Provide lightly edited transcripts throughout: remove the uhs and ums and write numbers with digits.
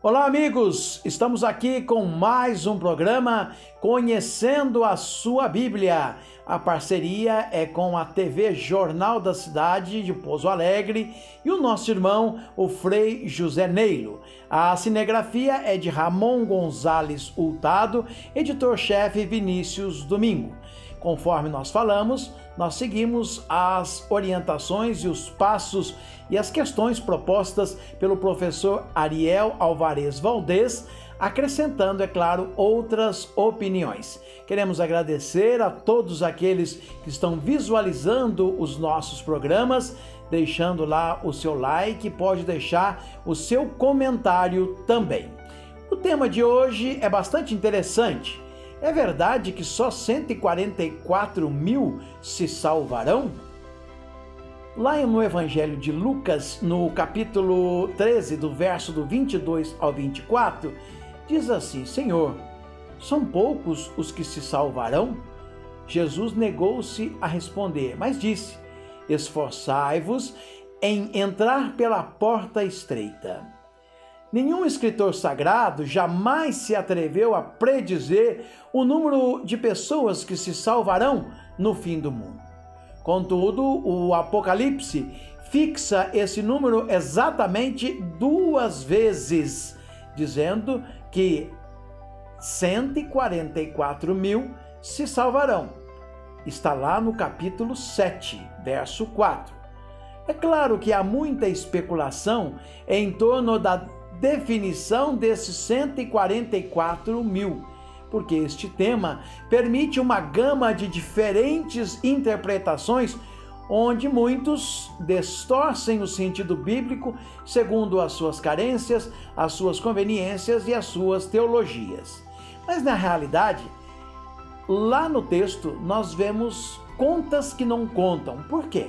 Olá, amigos! Estamos aqui com mais um programa Conhecendo a Sua Bíblia. A parceria é com a TV Jornal da Cidade de Pouso Alegre e o nosso irmão, o Frei José Neilo. A cinegrafia é de Ramon Gonzalez Hurtado, editor-chefe Vinícius Domingo. Conforme nós falamos, nós seguimos as orientações e os passos e as questões propostas pelo professor Ariel Alvarez Valdez, acrescentando, é claro, outras opiniões. Queremos agradecer a todos aqueles que estão visualizando os nossos programas, deixando lá o seu like, pode deixar o seu comentário também. O tema de hoje é bastante interessante. É verdade que só 144 mil se salvarão? Lá no Evangelho de Lucas, no capítulo 13, do verso do 22 ao 24, diz assim: Senhor, são poucos os que se salvarão? Jesus negou-se a responder, mas disse: esforçai-vos em entrar pela porta estreita. Nenhum escritor sagrado jamais se atreveu a predizer o número de pessoas que se salvarão no fim do mundo. Contudo, o Apocalipse fixa esse número exatamente 2 vezes, dizendo que 144 mil se salvarão. Está lá no capítulo 7, verso 4. É claro que há muita especulação em torno da definição desses 144 mil, porque este tema permite uma gama de diferentes interpretações, onde muitos distorcem o sentido bíblico segundo as suas carências, as suas conveniências e as suas teologias. Mas na realidade, lá no texto nós vemos contas que não contam. Por quê?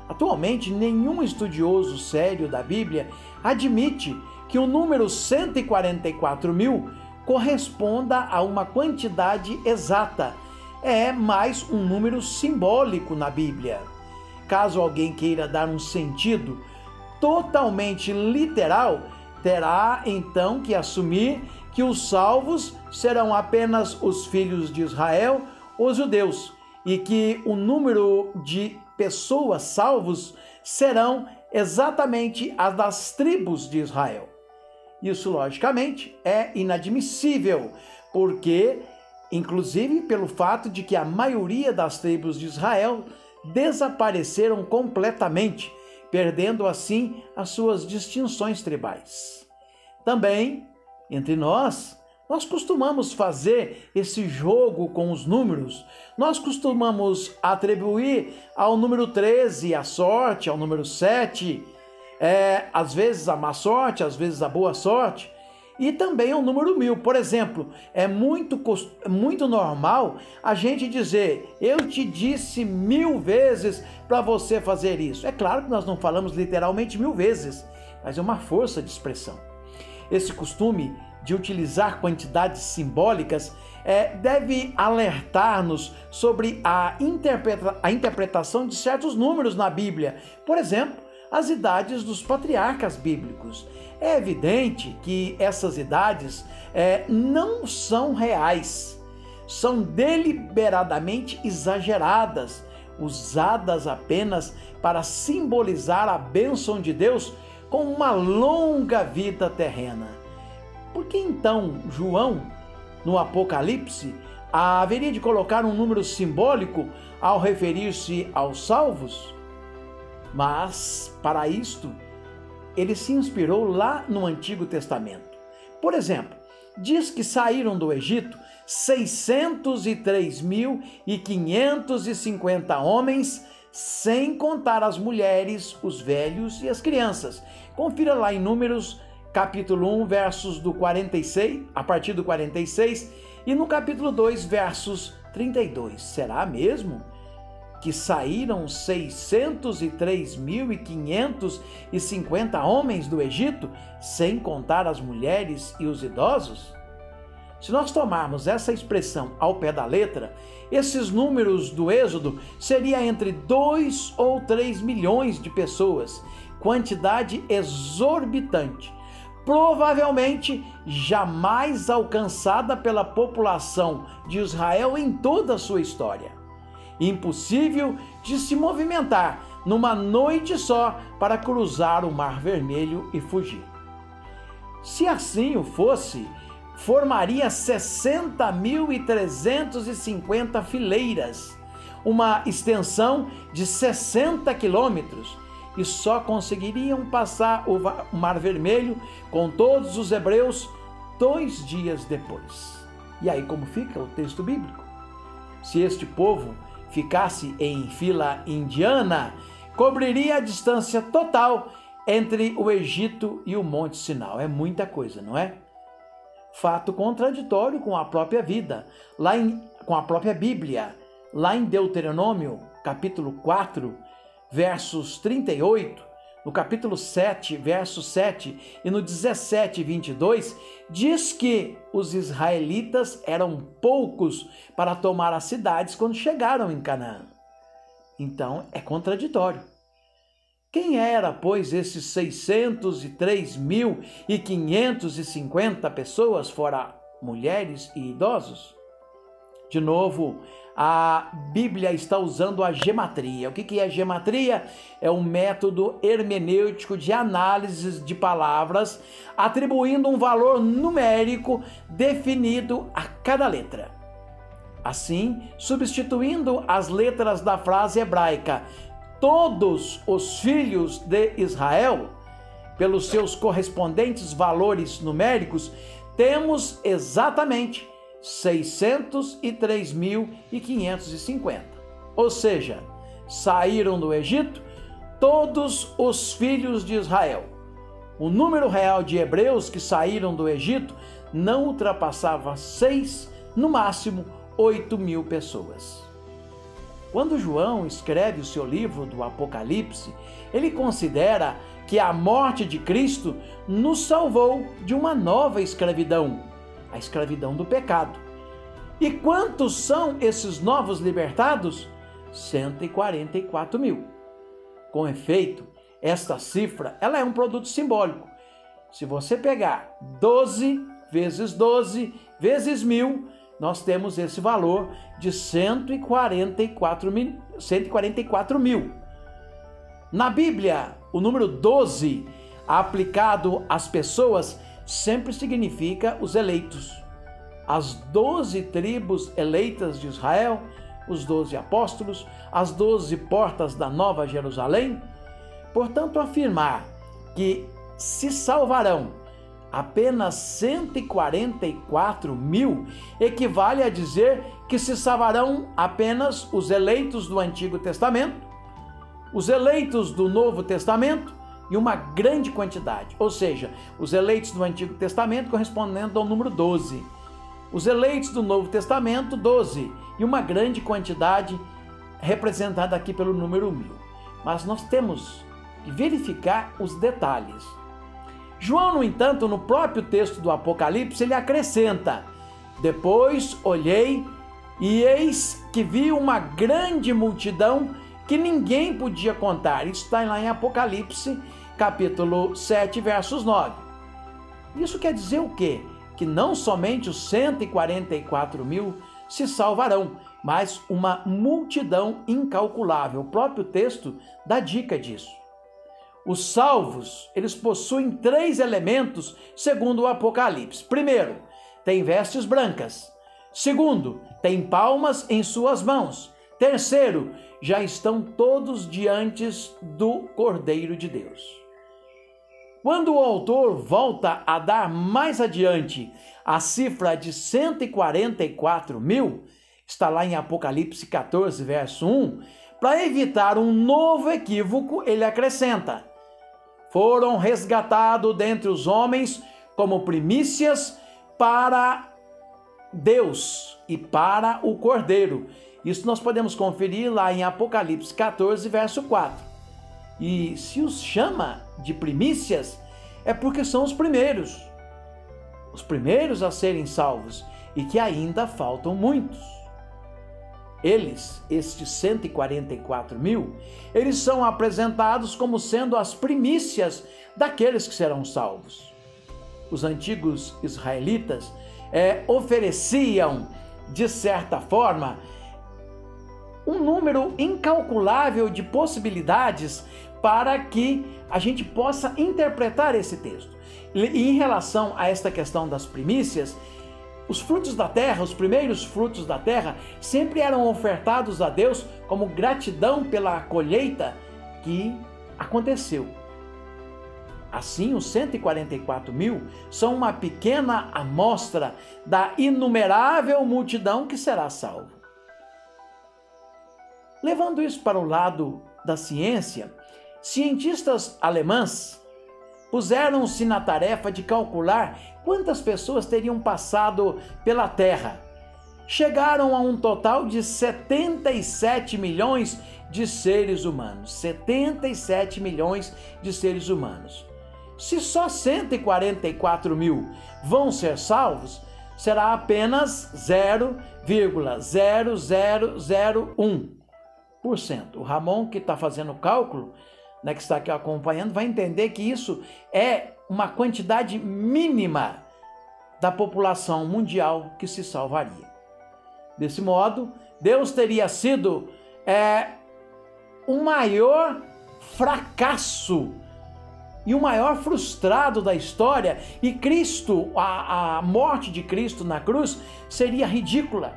Atualmente, nenhum estudioso sério da Bíblia admite que o número 144 mil corresponda a uma quantidade exata. É mais um número simbólico na Bíblia. Caso alguém queira dar um sentido totalmente literal, terá então que assumir que os salvos serão apenas os filhos de Israel, os judeus, e que o número de pessoas salvos serão exatamente as das tribos de Israel. Isso, logicamente, é inadmissível, porque, inclusive pelo fato de que a maioria das tribos de Israel desapareceram completamente, perdendo assim as suas distinções tribais. Também, entre nós costumamos fazer esse jogo com os números. Nós costumamos atribuir ao número 13 a sorte, ao número 7, às vezes a má sorte, às vezes a boa sorte, e também ao número 1000. Por exemplo, é muito normal a gente dizer: eu te disse 1000 vezes para você fazer isso. É claro que nós não falamos literalmente 1000 vezes, mas é uma força de expressão. Esse costume de utilizar quantidades simbólicas deve alertar-nos sobre a interpretação de certos números na Bíblia. Por exemplo, as idades dos patriarcas bíblicos. É evidente que essas idades não são reais, são deliberadamente exageradas, usadas apenas para simbolizar a bênção de Deus com uma longa vida terrena. Por que então João, no Apocalipse, haveria de colocar um número simbólico ao referir-se aos salvos? Mas, para isto, ele se inspirou lá no Antigo Testamento. Por exemplo, diz que saíram do Egito 603.550 homens, sem contar as mulheres, os velhos e as crianças. Confira lá em Números, capítulo 1, versos do 46, a partir do 46, e no capítulo 2, versos 32. Será mesmo que saíram 603.550 homens do Egito, sem contar as mulheres e os idosos? Se nós tomarmos essa expressão ao pé da letra, esses números do Êxodo seria entre 2 ou 3 milhões de pessoas, quantidade exorbitante. provavelmente jamais alcançada pela população de Israel em toda a sua história. Impossível de se movimentar numa noite só para cruzar o Mar Vermelho e fugir. Se assim o fosse, formaria 60.350 fileiras, uma extensão de 60 quilômetros, e só conseguiriam passar o Mar Vermelho com todos os hebreus 2 dias depois. E aí como fica o texto bíblico? Se este povo ficasse em fila indiana, cobriria a distância total entre o Egito e o Monte Sinai. É muita coisa, não é? Fato contraditório com a própria vida, com a própria Bíblia. Lá em Deuteronômio, capítulo 4, versos 38, no capítulo 7, verso 7 e no 17 e 22, diz que os israelitas eram poucos para tomar as cidades quando chegaram em Canaã. Então é contraditório. Quem era, pois, esses 603.550 pessoas, fora mulheres e idosos? De novo, a Bíblia está usando a gematria. O que é a gematria? É um método hermenêutico de análise de palavras, atribuindo um valor numérico definido a cada letra. Assim, substituindo as letras da frase hebraica todos os filhos de Israel, pelos seus correspondentes valores numéricos, temos exatamente 603.550. Ou seja, saíram do Egito todos os filhos de Israel. O número real de hebreus que saíram do Egito não ultrapassava 6, no máximo 8.000 pessoas. Quando João escreve o seu livro do Apocalipse, ele considera que a morte de Cristo nos salvou de uma nova escravidão, a escravidão do pecado. E quantos são esses novos libertados? 144.000. Com efeito, esta cifra ela é um produto simbólico. Se você pegar 12 vezes 12 vezes 1.000, nós temos esse valor de 144 mil. Na Bíblia, o número 12, aplicado às pessoas, sempre significa os eleitos. As 12 tribos eleitas de Israel, os 12 apóstolos, as 12 portas da Nova Jerusalém. Portanto, afirmar que se salvarão apenas 144.000 equivale a dizer que se salvarão apenas os eleitos do Antigo Testamento, os eleitos do Novo Testamento e uma grande quantidade, ou seja, os eleitos do Antigo Testamento correspondendo ao número 12, os eleitos do Novo Testamento, 12, e uma grande quantidade representada aqui pelo número 1.000. Mas nós temos que verificar os detalhes. João, no entanto, no próprio texto do Apocalipse, ele acrescenta: depois olhei e eis que vi uma grande multidão que ninguém podia contar. Isso está lá em Apocalipse, capítulo 7, versos 9. Isso quer dizer o quê? Que não somente os 144.000 se salvarão, mas uma multidão incalculável. O próprio texto dá dica disso. Os salvos, eles possuem 3 elementos segundo o Apocalipse. Primeiro, tem vestes brancas. Segundo, tem palmas em suas mãos. Terceiro, já estão todos diante do Cordeiro de Deus. Quando o autor volta a dar mais adiante a cifra de 144.000, está lá em Apocalipse 14, verso 1, para evitar um novo equívoco, ele acrescenta: foram resgatados dentre os homens como primícias para Deus e para o Cordeiro. Isso nós podemos conferir lá em Apocalipse 14, verso 4. E se os chama de primícias, é porque são os primeiros a serem salvos, e que ainda faltam muitos. Eles, estes 144.000, eles são apresentados como sendo as primícias daqueles que serão salvos. os antigos israelitas ofereciam, de certa forma, um número incalculável de possibilidades para que a gente possa interpretar esse texto. E em relação a esta questão das primícias, os frutos da terra, os primeiros frutos da terra, sempre eram ofertados a Deus como gratidão pela colheita que aconteceu. Assim, os 144 mil são uma pequena amostra da inumerável multidão que será salva. Levando isso para o lado da ciência, cientistas alemães puseram-se na tarefa de calcular quantas pessoas teriam passado pela Terra. Chegaram a um total de 77 milhões de seres humanos. 77 milhões de seres humanos. Se só 144 mil vão ser salvos, será apenas 0,0001%. O Ramon, que está fazendo o cálculo, que está aqui acompanhando, vai entender que isso é uma quantidade mínima da população mundial que se salvaria. Desse modo, Deus teria sido o maior fracasso e o maior frustrado da história, e Cristo, a morte de Cristo na cruz, seria ridícula,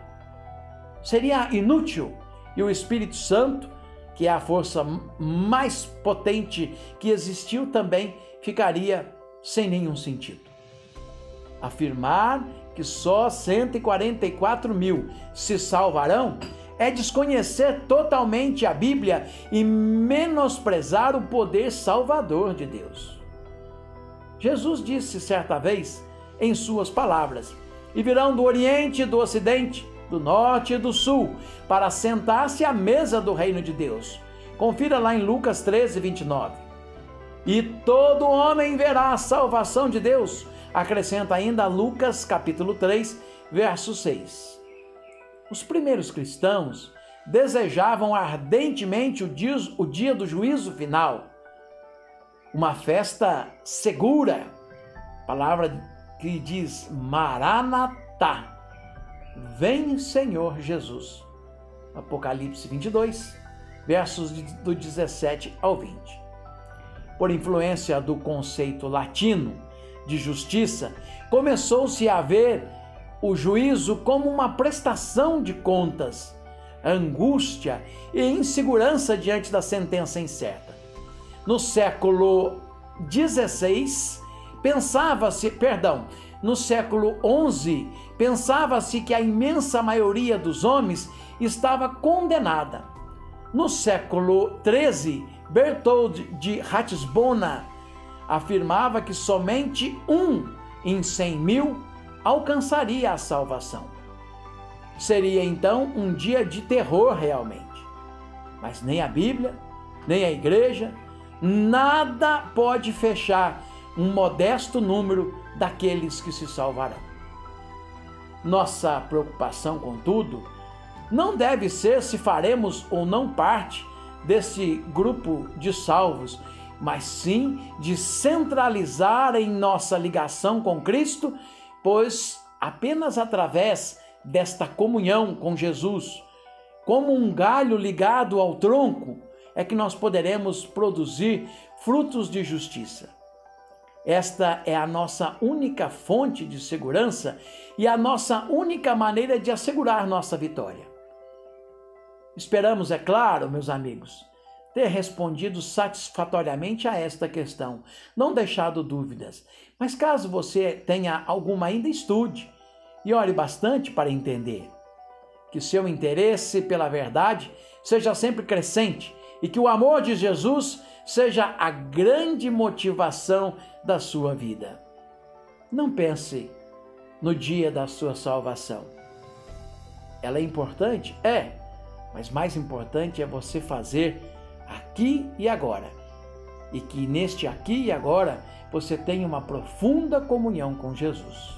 seria inútil, e o Espírito Santo, que é a força mais potente que existiu, também ficaria sem nenhum sentido. Afirmar que só 144 mil se salvarão é desconhecer totalmente a Bíblia e menosprezar o poder salvador de Deus. Jesus disse certa vez em suas palavras: "E virão do Oriente e do Ocidente, do Norte e do Sul, para sentar-se à mesa do reino de Deus." Confira lá em Lucas 13, 29. "E todo homem verá a salvação de Deus." Acrescenta ainda Lucas capítulo 3, verso 6. Os primeiros cristãos desejavam ardentemente o dia do juízo final, uma festa segura, palavra que diz Maranatá, vem Senhor Jesus. Apocalipse 22, versos do 17 ao 20. Por influência do conceito latino de justiça, começou-se a ver o juízo como uma prestação de contas, angústia e insegurança diante da sentença incerta. No século XVI, no século XI, pensava-se que a imensa maioria dos homens estava condenada. No século XIII, Berthold de Ratisbona afirmava que somente 1 em 100 mil alcançaria a salvação. Seria então um dia de terror realmente. Mas nem a Bíblia, nem a igreja, nada pode fechar um modesto número daqueles que se salvarão. Nossa preocupação, contudo, não deve ser se faremos ou não parte desse grupo de salvos, mas sim de centralizar em nossa ligação com Cristo, pois apenas através desta comunhão com Jesus, como um galho ligado ao tronco, é que nós poderemos produzir frutos de justiça. Esta é a nossa única fonte de segurança e a nossa única maneira de assegurar nossa vitória. Esperamos, é claro, meus amigos, ter respondido satisfatoriamente a esta questão, não deixado dúvidas. Mas caso você tenha alguma ainda, estude e ore bastante para entender. Que seu interesse pela verdade seja sempre crescente e que o amor de Jesus seja a grande motivação da sua vida. Não pense no dia da sua salvação. Ela é importante? É, mas mais importante é você fazer aqui e agora. E que neste aqui e agora você tenha uma profunda comunhão com Jesus.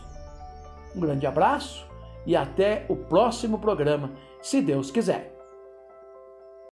Um grande abraço e até o próximo programa, se Deus quiser.